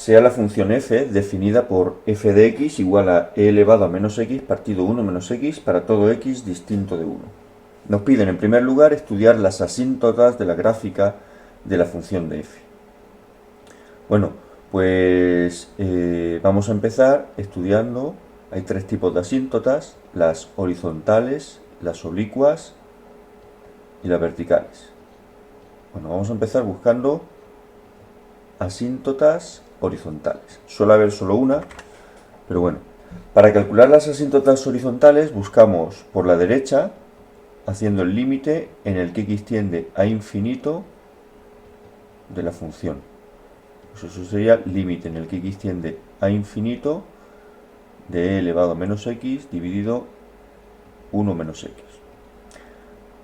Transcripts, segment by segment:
sea la función f definida por f de x igual a e elevado a menos x partido 1 menos x para todo x distinto de 1. Nos piden en primer lugar estudiar las asíntotas de la gráfica de la función de f. Bueno, pues vamos a empezar estudiando. Hay tres tipos de asíntotas: las horizontales, las oblicuas y las verticales. Bueno, vamos a empezar buscando asíntotas horizontales. Suele haber solo una, pero bueno. Para calcular las asíntotas horizontales buscamos por la derecha, haciendo el límite en el que x tiende a infinito de la función. Pues eso sería límite en el que x tiende a infinito de e elevado a menos x dividido 1 menos x.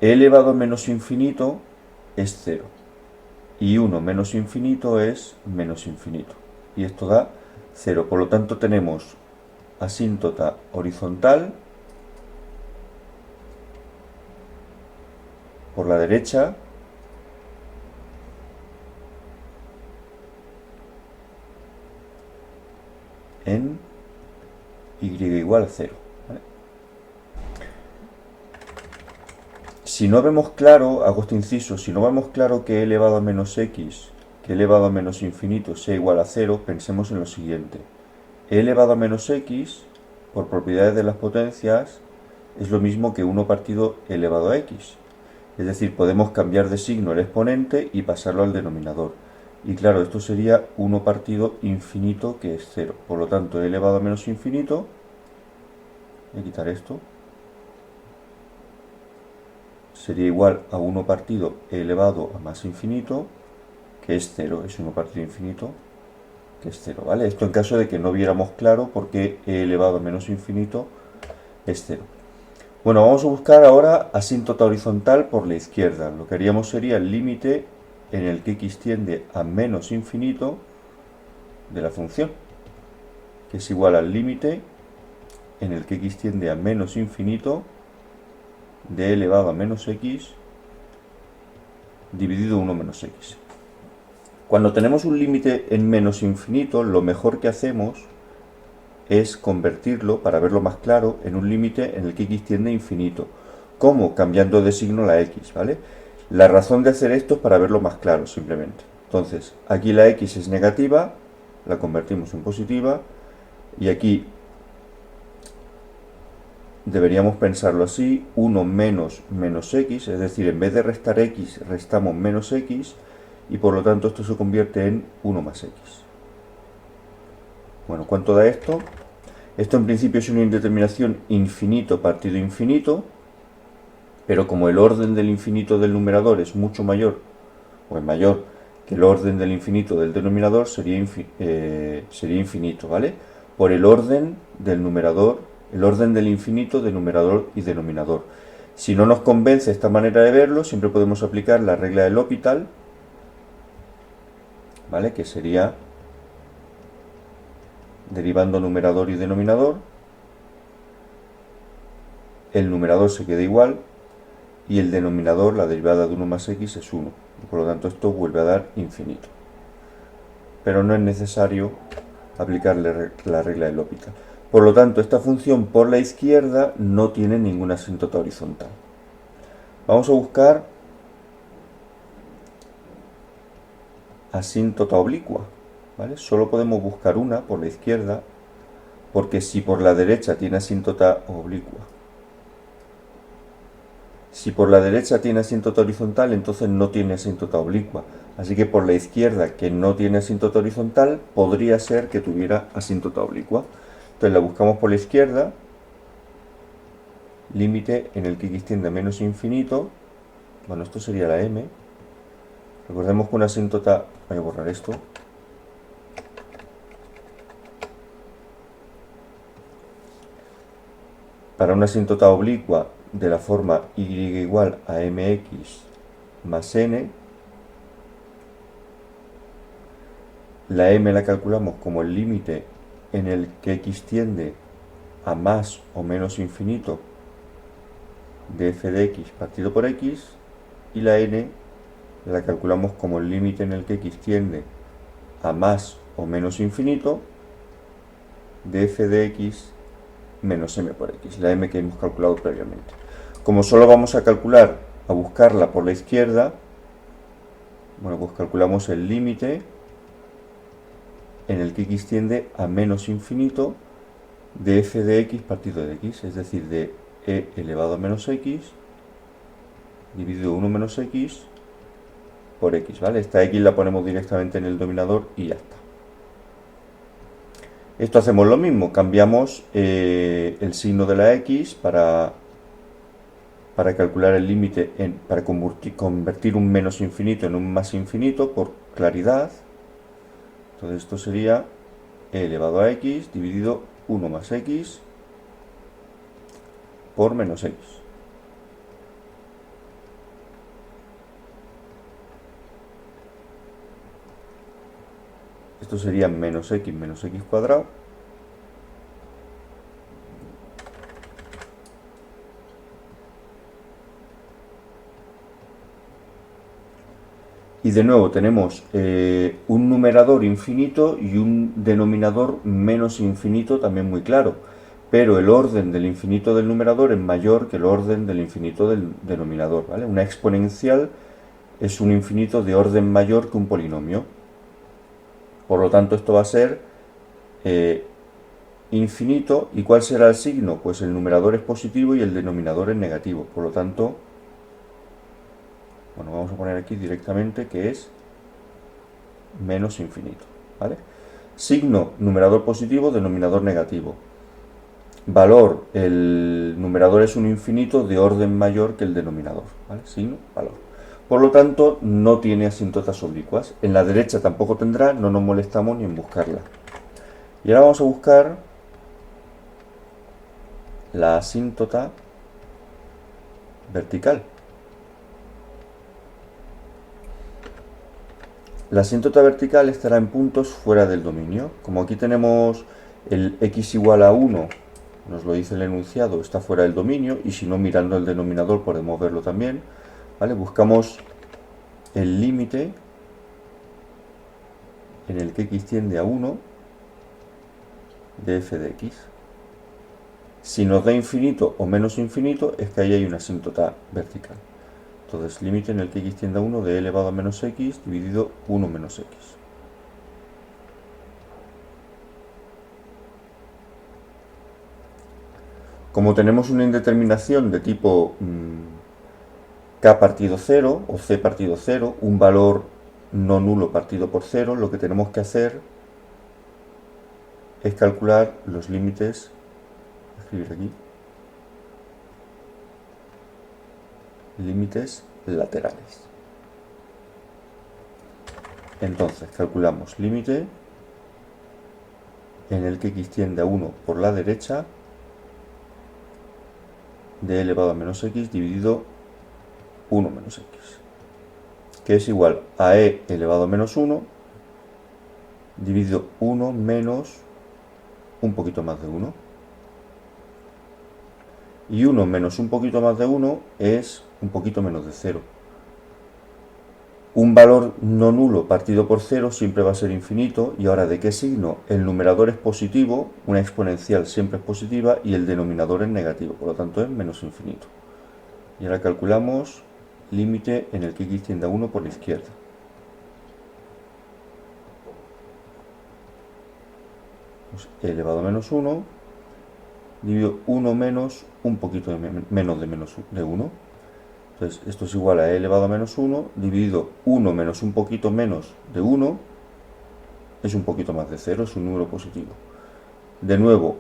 E elevado a menos infinito es 0. Y 1 menos infinito es menos infinito. Y esto da 0. Por lo tanto tenemos asíntota horizontal por la derecha en y igual a 0. ¿Vale? Si no vemos claro, hago este inciso, si no vemos claro que e elevado a menos x, que e elevado a menos infinito sea igual a 0, pensemos en lo siguiente. E elevado a menos x, por propiedades de las potencias, es lo mismo que 1 partido e elevado a x. Es decir, podemos cambiar de signo el exponente y pasarlo al denominador. Y claro, esto sería 1 partido infinito, que es 0. Por lo tanto, e elevado a menos infinito, voy a quitar esto, sería igual a 1 partido e elevado a más infinito, que es 0. Es 1 partido infinito, que es 0, ¿vale? Esto en caso de que no viéramos claro por qué e elevado a menos infinito es 0. Bueno, vamos a buscar ahora asíntota horizontal por la izquierda. Lo que haríamos sería el límite en el que x tiende a menos infinito de la función, que es igual al límite en el que x tiende a menos infinito de e elevado a menos x dividido 1 menos x. Cuando tenemos un límite en menos infinito, lo mejor que hacemos es convertirlo, para verlo más claro, en un límite en el que x tiende a infinito. ¿Cómo? Cambiando de signo la x, ¿vale? La razón de hacer esto es para verlo más claro, simplemente. Entonces, aquí la x es negativa, la convertimos en positiva, y aquí deberíamos pensarlo así: 1 menos menos x, es decir, en vez de restar x, restamos menos x, y por lo tanto esto se convierte en 1 más x. Bueno, ¿cuánto da esto? Esto en principio es una indeterminación infinito partido infinito, pero como el orden del infinito del numerador es mucho mayor, o es mayor que el orden del infinito del denominador, sería infinito, ¿vale? Por el orden del numerador, el orden del infinito de numerador y denominador. Si no nos convence esta manera de verlo, siempre podemos aplicar la regla del L'Hopital, ¿vale? Que sería derivando numerador y denominador, el numerador se queda igual y el denominador, la derivada de 1 más x, es 1. Por lo tanto, esto vuelve a dar infinito. Pero no es necesario aplicarle la regla del L'Hopital. Por lo tanto, esta función por la izquierda no tiene ninguna asíntota horizontal. Vamos a buscar asíntota oblicua, ¿vale? Solo podemos buscar una por la izquierda, porque si por la derecha tiene asíntota oblicua, si por la derecha tiene asíntota horizontal, entonces no tiene asíntota oblicua. Así que por la izquierda, que no tiene asíntota horizontal, podría ser que tuviera asíntota oblicua. Entonces la buscamos por la izquierda, límite en el que x tiende a menos infinito. Bueno, esto sería la m. Recordemos que una asíntota... Voy a borrar esto. Para una asíntota oblicua de la forma y igual a mx más n, la m la calculamos como el límite en el que x tiende a más o menos infinito de f de x partido por x, y la n la calculamos como el límite en el que x tiende a más o menos infinito de f de x menos m por x, la m que hemos calculado previamente. Como solo vamos a buscarla por la izquierda, bueno, pues calculamos el límite en el que x tiende a menos infinito de f de x partido de x, es decir, de e elevado a menos x dividido 1 menos x por x, ¿vale? Esta x la ponemos directamente en el denominador y ya está. Esto hacemos lo mismo, cambiamos el signo de la x para calcular el límite, para convertir un menos infinito en un más infinito por claridad. Entonces esto sería e elevado a x dividido 1 más x por menos x. Esto sería menos x cuadrado. Y de nuevo tenemos un numerador infinito y un denominador menos infinito también muy claro. Pero el orden del infinito del numerador es mayor que el orden del infinito del denominador, ¿vale? Una exponencial es un infinito de orden mayor que un polinomio. Por lo tanto, esto va a ser infinito. ¿Y cuál será el signo? Pues el numerador es positivo y el denominador es negativo. Por lo tanto, bueno, vamos a poner aquí directamente que es menos infinito, ¿vale? Signo, numerador positivo, denominador negativo. Valor, el numerador es un infinito de orden mayor que el denominador, ¿vale? Signo, valor. Por lo tanto, no tiene asíntotas oblicuas. En la derecha tampoco tendrá, no nos molestamos ni en buscarla. Y ahora vamos a buscar la asíntota vertical. La asíntota vertical estará en puntos fuera del dominio. Como aquí tenemos el x igual a 1, nos lo dice el enunciado, está fuera del dominio, y si no, mirando el denominador podemos verlo también, ¿vale? Buscamos el límite en el que x tiende a 1 de f de x. Si nos da infinito o menos infinito, es que ahí hay una asíntota vertical. Entonces, límite en el que x tiende a 1 de e elevado a menos x dividido 1 menos x. Como tenemos una indeterminación de tipo k partido 0 o c partido 0, un valor no nulo partido por 0, lo que tenemos que hacer es calcular los límites, escribir aquí, límites laterales. Entonces calculamos límite en el que x tiende a 1 por la derecha de e elevado a menos x dividido 1 menos x, que es igual a e elevado a menos 1 dividido 1 menos un poquito más de 1. Y 1 menos un poquito más de 1 es un poquito menos de 0. Un valor no nulo partido por 0 siempre va a ser infinito. Y ahora, ¿de qué signo? El numerador es positivo, una exponencial siempre es positiva y el denominador es negativo, por lo tanto es menos infinito. Y ahora calculamos límite en el que x tiende a 1 por la izquierda. Pues e elevado a menos 1 dividido 1 menos un poquito menos de 1. Entonces esto es igual a e elevado a menos 1 dividido 1 menos un poquito menos de 1 es un poquito más de 0, es un número positivo. De nuevo,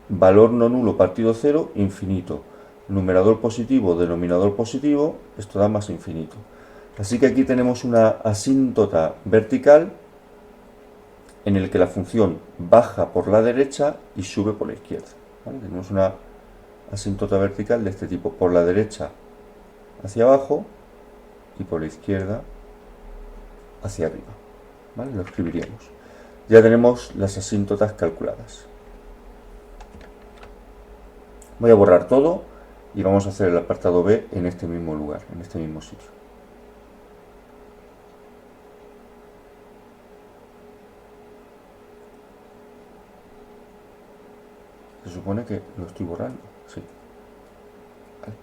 valor no nulo partido 0, infinito. Numerador positivo, denominador positivo, esto da más infinito. Así que aquí tenemos una asíntota vertical en el que la función baja por la derecha y sube por la izquierda, ¿vale? Tenemos una asíntota vertical de este tipo, por la derecha hacia abajo y por la izquierda hacia arriba, ¿vale? Lo escribiríamos. Ya tenemos las asíntotas calculadas. Voy a borrar todo y vamos a hacer el apartado B en este mismo lugar, en este mismo sitio. Se supone que lo estoy borrando, sí. Vale.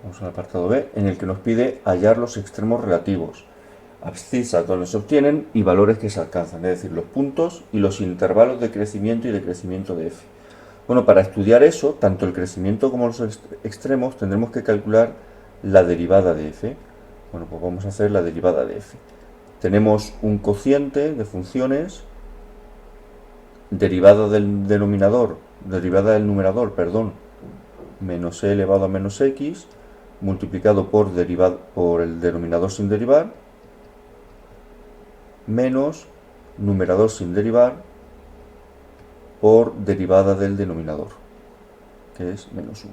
Vamos al apartado B, en el que nos pide hallar los extremos relativos, abscisas donde se obtienen y valores que se alcanzan, es decir, los puntos y los intervalos de crecimiento y decrecimiento de f. Bueno, para estudiar eso, tanto el crecimiento como los extremos, tendremos que calcular la derivada de f. Bueno, pues vamos a hacer la derivada de f. Tenemos un cociente de funciones, derivada del numerador, menos e elevado a menos x, multiplicado por el denominador sin derivar, menos numerador sin derivar por derivada del denominador, que es menos 1.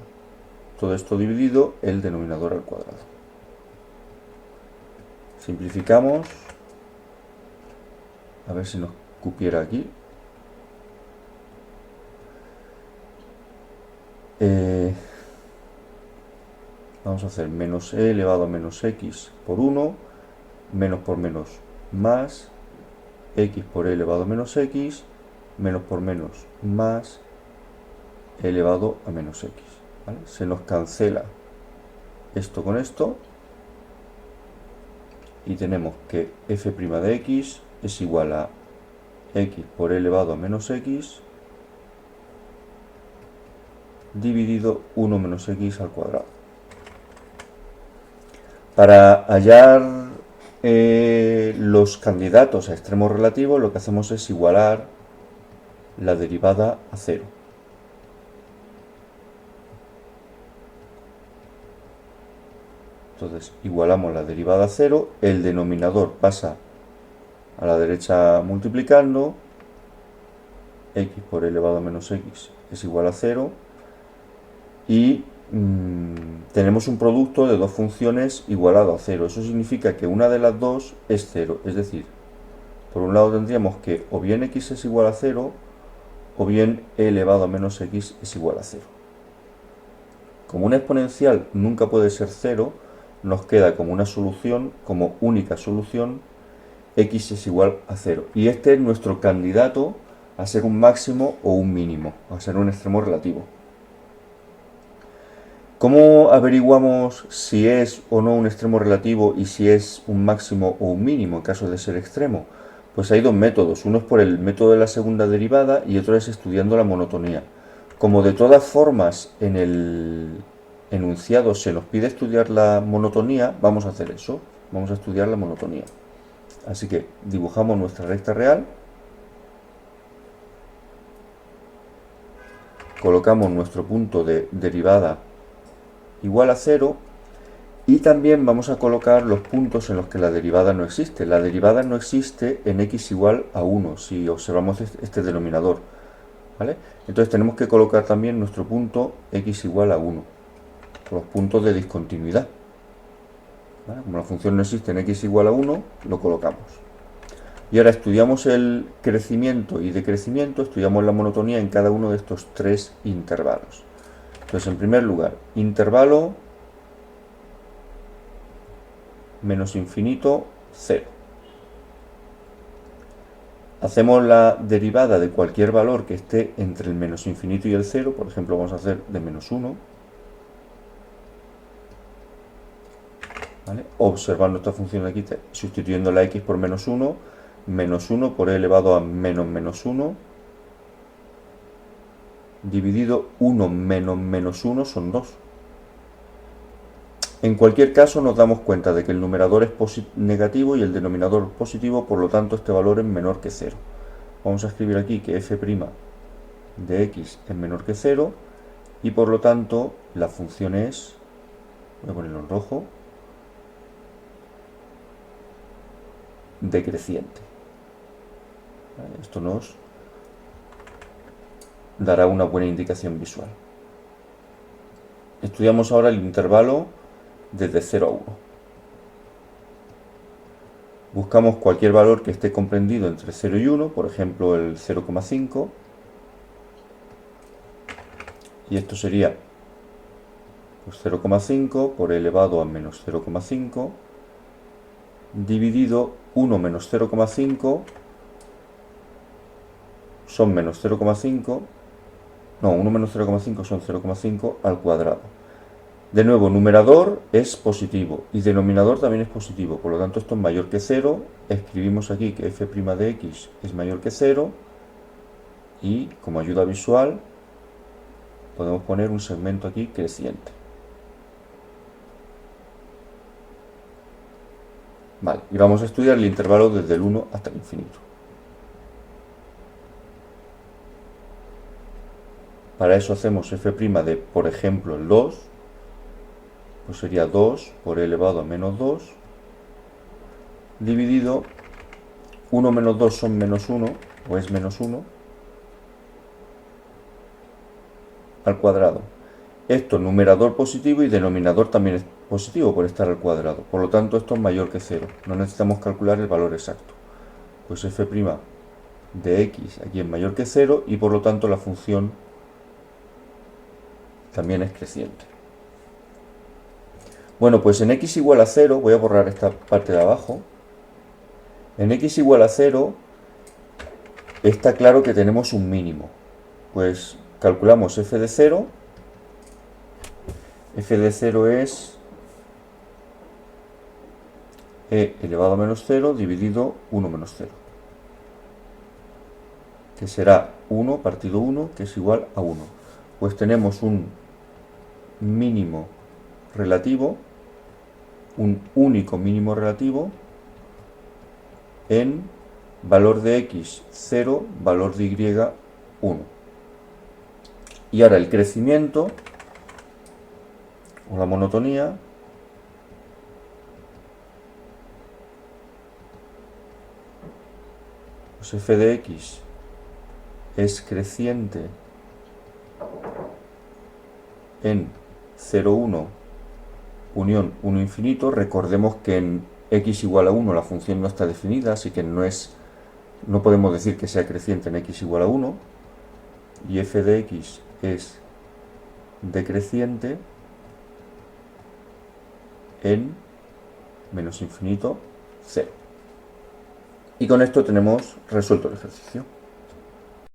Todo esto dividido el denominador al cuadrado. Simplificamos, a ver si nos cupiera aquí. Vamos a hacer menos e elevado a menos x por 1, menos por menos más, x por e elevado a menos x, menos por menos más, e elevado a menos x. ¿Vale? Se nos cancela esto con esto y tenemos que f' de x es igual a x por e elevado a menos x dividido 1 menos x al cuadrado. Para hallar los candidatos a extremos relativos, lo que hacemos es igualar la derivada a 0. Entonces, igualamos la derivada a 0, el denominador pasa a la derecha multiplicando, x por e elevado a menos x es igual a 0, y tenemos un producto de dos funciones igualado a 0. Eso significa que una de las dos es 0. Es decir, por un lado tendríamos que o bien x es igual a 0 o bien e elevado a menos x es igual a 0. Como una exponencial nunca puede ser 0, nos queda como una solución, como única solución, x es igual a 0. Y este es nuestro candidato a ser un máximo o un mínimo, a ser un extremo relativo. ¿Cómo averiguamos si es o no un extremo relativo y si es un máximo o un mínimo en caso de ser extremo? Pues hay dos métodos. Uno es por el método de la segunda derivada y otro es estudiando la monotonía. Como de todas formas en el enunciado se nos pide estudiar la monotonía, vamos a hacer eso. Vamos a estudiar la monotonía. Así que dibujamos nuestra recta real. Colocamos nuestro punto de derivada igual a 0 y también vamos a colocar los puntos en los que la derivada no existe. La derivada no existe en x igual a 1 si observamos este denominador, ¿vale? Entonces tenemos que colocar también nuestro punto x igual a 1, los puntos de discontinuidad, ¿vale? Como la función no existe en x igual a 1, lo colocamos. Y ahora estudiamos el crecimiento y decrecimiento, estudiamos la monotonía en cada uno de estos tres intervalos. Entonces, en primer lugar, intervalo menos infinito, 0. Hacemos la derivada de cualquier valor que esté entre el menos infinito y el 0. Por ejemplo, vamos a hacer de menos 1. ¿Vale? Observando esta función aquí, sustituyendo la x por menos 1, menos 1 por e elevado a menos 1, dividido 1 menos 1 son 2. En cualquier caso nos damos cuenta de que el numerador es negativo y el denominador positivo, por lo tanto este valor es menor que 0. Vamos a escribir aquí que f' de x es menor que 0 y por lo tanto la función es, voy a ponerlo en rojo, decreciente. Esto nos dará una buena indicación visual. Estudiamos ahora el intervalo desde 0 a 1. Buscamos cualquier valor que esté comprendido entre 0 y 1, por ejemplo el 0,5. Y esto sería Pues 0,5 por e elevado a menos 0,5 dividido 1 menos 0,5 son menos 0,5, no, 1 menos 0,5 son 0,5 al cuadrado. De nuevo, numerador es positivo y denominador también es positivo, por lo tanto esto es mayor que 0, escribimos aquí que f' de x es mayor que 0 y como ayuda visual podemos poner un segmento aquí creciente. Vale, y vamos a estudiar el intervalo desde el 1 hasta el infinito. Para eso hacemos f' de, por ejemplo, el 2, pues sería 2 por e elevado a menos 2, dividido 1 menos 2 son menos 1, o es menos 1, al cuadrado. Esto numerador positivo y denominador también es positivo por estar al cuadrado. Por lo tanto, esto es mayor que 0. No necesitamos calcular el valor exacto. Pues f' de x aquí es mayor que 0 y por lo tanto la función también es creciente. Bueno, pues en x igual a 0, voy a borrar esta parte de abajo. En x igual a 0 está claro que tenemos un mínimo. Pues calculamos f de 0. F de 0 es e elevado a menos 0 dividido 1 menos 0. Que será 1 partido 1, que es igual a 1. Pues tenemos un mínimo relativo, un único mínimo relativo en valor de x 0, valor de y 1. Y ahora el crecimiento o la monotonía pues f de x es creciente en 0, 1, unión 1 infinito. Recordemos que en x igual a 1 la función no está definida, así que no podemos decir que sea creciente en x igual a 1. Y f de x es decreciente en menos infinito 0. Y con esto tenemos resuelto el ejercicio.